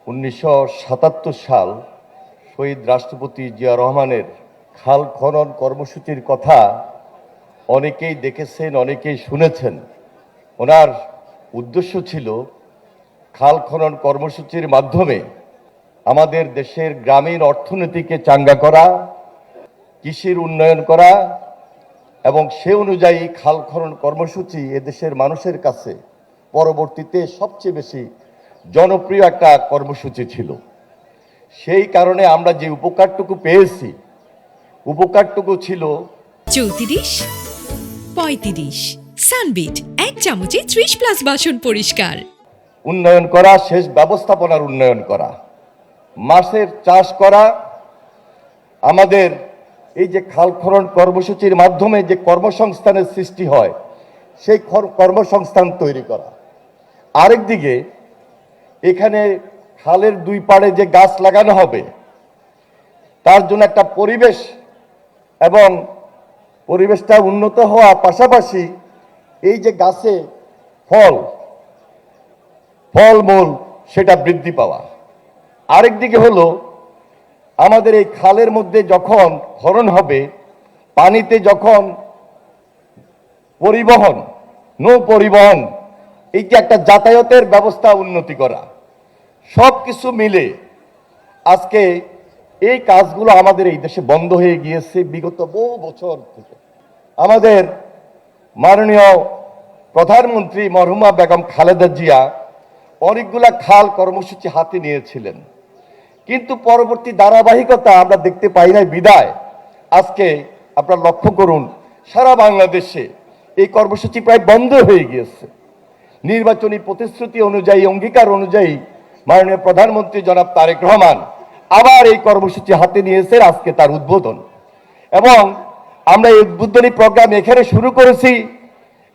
1977 সাল শহীদ রাষ্ট্রপতি জিয়া রহমানের খাল খনন কর্মসূচির কথা অনেকেই দেখেছেন, অনেকেই শুনেছেন। ওনার উদ্দেশ্য ছিল খাল খনন কর্মসূচির মাধ্যমে আমাদের দেশের গ্রামীণ অর্থনীতিকে চাঙ্গা করা, কৃষির উন্নয়ন করা এবং সে অনুযায়ী খাল খনন কর্মসূচি এদেশের মানুষের কাছে পরবর্তীতে সবচেয়ে বেশি জনপ্রিয় একটা কর্মসূচি ছিল। সেই কারণে আমরা যে উপকারটুকু পেয়েছি, উপকারটুকু ছিল 34, 35 সানবিট 1 চামচে 30+ বাসন পরিষ্কার। উন্নয়ন করা, সেচ ব্যবস্থাপনার উন্নয়ন করা, মাছের চাষ করা, আমাদের এই যে খাল খনন কর্মসূচির মাধ্যমে যে কর্মসংস্থানের সৃষ্টি হয় সেই কর্মসংস্থান তৈরি করা। আরেকদিকে এখানে খালের দুই পাড়ে যে গাছ লাগানো হবে তার জন্য একটা পরিবেশ এবং পরিবেশটা উন্নত হওয়া, পাশাপাশি এই যে গাছে ফলমূল সেটা বৃদ্ধি পাওয়া। আরেকদিকে হলো আমাদের এই খালের মধ্যে যখন খনন হবে, পানিতে যখন নৌ পরিবহন, এই যে একটা যাতায়াতের ব্যবস্থা উন্নতি করা, সব কিছু মিলে আজকে এই কাজগুলো আমাদের এই দেশে বন্ধ হয়ে গিয়েছে বিগত বহু বছর থেকে। আমাদের মাননীয় প্রধানমন্ত্রী মরহুমা বেগম খালেদা জিয়া অনেকগুলা খাল কর্মসূচি হাতে নিয়েছিলেন, কিন্তু পরবর্তী ধারাবাহিকতা আমরা দেখতে পাই নাই বিদায় আজকে আপনারা লক্ষ্য করুন সারা বাংলাদেশে এই কর্মসূচি প্রায় বন্ধ হয়ে গিয়েছে। নির্বাচনী প্রতিশ্রুতি অনুযায়ী, অঙ্গীকার অনুযায়ী মাননীয় প্রধানমন্ত্রী জনাব তারেক রহমান আবার এই কর্মসূচি হাতে নিয়েছেন, আজকে তার উদ্বোধন। এবং আমরা এই উদ্বোধনী প্রোগ্রাম এখানে শুরু করেছি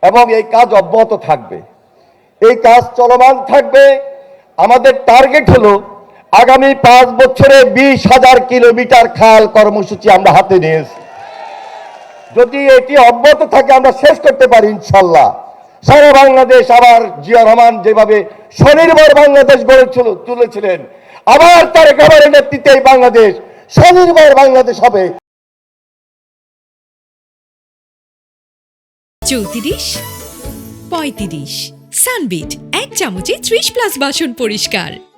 এবং এই কাজ অব্যাহত থাকবে, এই কাজ চলমান থাকবে। আমাদের টার্গেট হলো আগামী 5 বছরে 20,000 কিলোমিটার খাল কর্মসূচি আমরা হাতে নিয়েছি। যদি এটি অব্যাহত থাকে, আমরা শেষ করতে পারি ইনশাল্লাহ, সারা বাংলাদেশ আবার জিয়া রহমান যেভাবে স্বনির্ভর বাংলাদেশ গড়ে তুলেছিলেন, আবার তারেক রহমানের নেতৃত্বে এই বাংলাদেশ স্বনির্ভর বাংলাদেশ হবে। 34, 35 সানবিট 1 চামচে 30+ বাসন পরিষ্কার।